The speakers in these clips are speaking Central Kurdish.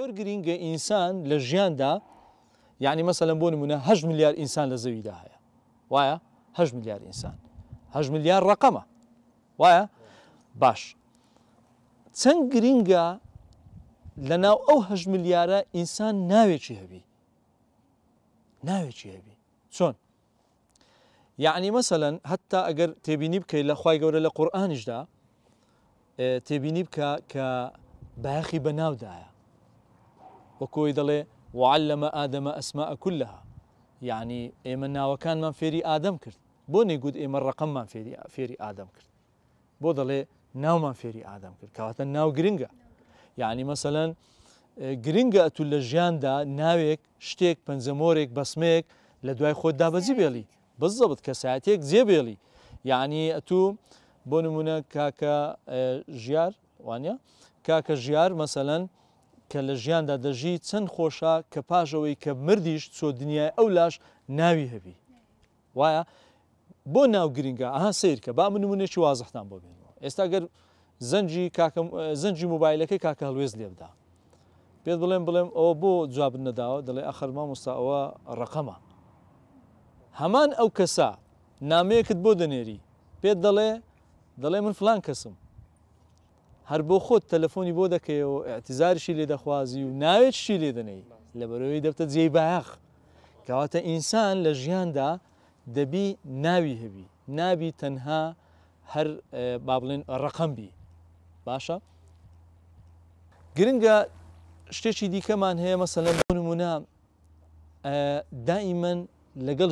زۆر گرینگە ئینسان لە ژیاندا یعنی مەسەلەن بۆ نمونە 8 ملیار ئینسان لە زەویدا هەیە وایە 8 ملیار ئینسان 8 ملیار ڕقەمە وایە باش چەند گرینگە لەناو ئەو 8 ملیارە ئینسان ناوێکی هەبی ناوێکی هەبی چۆن یعنی مەسەلەن هەتا ئەگەر تێبینی بکەیت لە خوای گەورە لە قورئانیشدا تێبینی بکە کە باخی بەناودایە وەکۆی دەڵێ وعلم آدم أسماء كلها يعني ئێمە ناوەکانمان فێری ئادەم کرد بۆ نەیگوت ئێمە ڕقەممان فێری ئادەم کرد بۆ دەڵێ ناومان فێری ئادەم کرد کەواتە ناو گرنگە یعنی مەسەلەن گرنگە ئەتو لە ژیاندا ناوێک شتێک پەنجەمۆرێک بەسمەیەک لە دوای خۆت دابەزی بێڵی بزەبت کەسایەتێک جێبێڵی یعنی ئەتوو بۆ نمونە کاکە ژیار وانە کاکە ژیار مەسەلەن کە لە ژیاندا دەژی چەند خۆشە کە پاشەوەی کە مردیش چۆ دنیای ئەو لاش ناوی هەبی وایە بۆ ناو گرنگە ئەها سیرکە با من نمونێکی وازەحتان بۆ بێنەوە ئێستا گەر زەنجی موبایلەکەی کاکە هەڵوێز لێ بدا پێت بڵێم ئەوە بۆ جواب نەداوە دەڵێ ئەخەر مامۆستا ئەوە ڕقەمە هەمان ئەو کەسە نامەیەکت بۆ دەنێری پێت دەڵێ من فلان کەسم هەر بۆ خۆت تەلەفۆنی بۆ دەکەیەوە ئەتیزاریشی لێ دەخوازی و ناوێتشی لێ دەنەی لەبەرەوەی دەبتە جێی باەخ کەواتە ئینسان لە ژیاندا دەبی ناوی هەبی نابی تەنها هەر با بڵێن ڕقەم بی باشە گرنگە شتێکی دیکەمان هەیە مەسەلەن بۆ نمونە دائیمەن لەگەڵ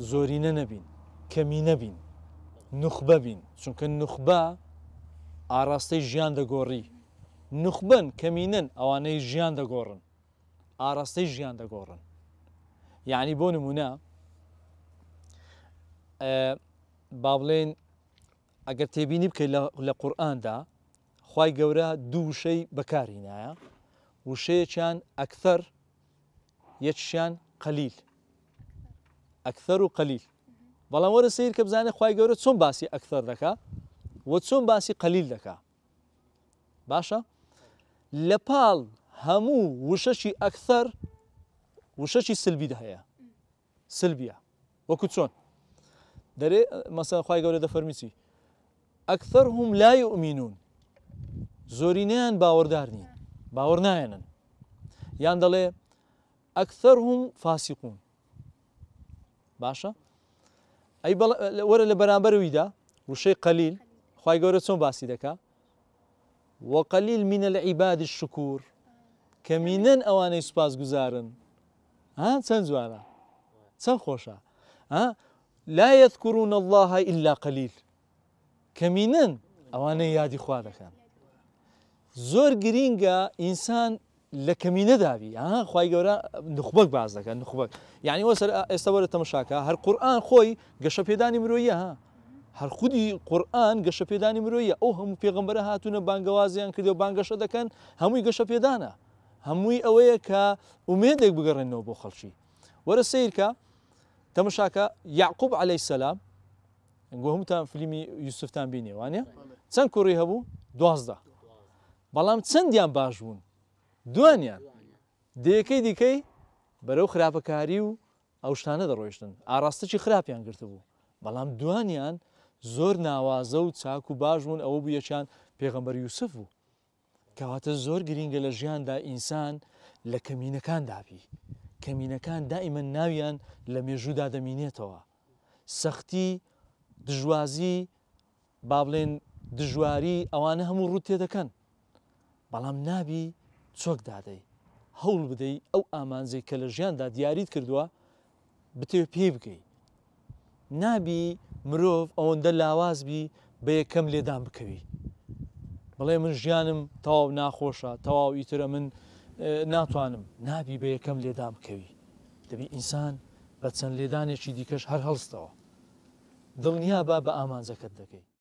زۆرینە نەبین کەمی نەبین نوخبە بین چونکە نوخبە ئاراستەی ژیان دەگۆڕی نوخبن کەمینن ئەوانەی ژیان دەگۆڕن ئاراستەی ژیان دەگۆڕن یعنی بۆ نمونە با بڵێن ئەگەر تێبینی بکەیت لە قورئاندا خوای گەورە دوو وشەی بەکارهێنایە وشەیەکیان ئەکثەر یەکشیان قەلیل ئەکثەر و قەلیل بەڵام وەرە سیر کە بزانێ خوای گەورە چۆن باسی ئەکثەر دەکا و چۆن باسی قەلیل دەکا باشە لە پاڵ هەموو وشەشی ئەکثەر وشەشی سلبی هەیە سلبیە وەکو چۆن دەرێ مەسەڵەن خوای گەورە دەفەرمیچی ئەکثەرهم لا یؤمنون زۆرینەیان باوەڕدار نین باوەڕ نایەنن یان دەڵێ ئەکثەرهم فاسقون باشە ئەی وەرە لە بەرامبەرەوەیدا وشەی قەلیل خوای گەورە چۆن باسی دەکا وقەلیل من العباد الشکور کەمینەن ئەوانەی سوپاس گوزارن چەند جوانە چەند خۆشە لا يذكرون الله إلا قليل کەمینەن ئەوانەی یادی خوا دەکەن زۆر گرینگە ئینسان لە کەمینە داوی خوای گەورە نخبەک باز دەکەن نخبەک یعنی ئێستا وەرە تەماشاکە هەر قورئان خۆی گەشە پێدانی مرۆیە هەر خودی قورئان گەشە پێدانی مرۆیە ئەو هەموو پێغەمبەرە هاتوونە بانگەوازیان کردی و بانگەشە دەکەن هەمووی گەشە پێدانە هەمووی ئەوەیە کە ئومێدێک بگەڕێنەوە بۆ خەڵکی وەرە سیرکە تەماشاکە یعقوب عەلەیهی سەلام هەمووتان فیلمی یوسفتان بینێ وانە چەند کوڕی هەبوو 12 بەڵام چەندیان باش بوون دوانیان دەیەکەی دیکەی بەرەو خراپەکاری و ئەو شتانە دەڕۆیشتن ئاراستەی خراپیان گرتبوو بەڵام دوانیان زۆر ناوازە و چاک و باش بوون ئەوە بوو یەکیان پێغەمبەر یوسف بوو کەواتە زۆر گرینگە لە ژیاندا ئینسان لە کەمینەکان دابی کەمینەکان دائیمەن ناویان لە مێژوودا دەمینێتەوە سەختی دژوازی با بڵێن دژواری ئەوانە هەموو ڕوو تێدەکەن بەڵام نابی چۆک دادەی هەوڵ بدەی ئەو ئامانجەی کە لە ژیاندا دیاریت کردووە بتێ پێی بکەی نابی مرۆڤ ئەوەندە لاوازبی بە یەکەم لێدان بکەوی بڵێ من ژیانم تەواو ناخۆشە تەواو ئیترە من ناتوانم نابی بە یەکەم لێدان بکەوی دەبی ئینسان بە چەند لێدانێکی دیکەش هەر هەڵستەوە دڵنیا بە ئامانجەکەت دەکەی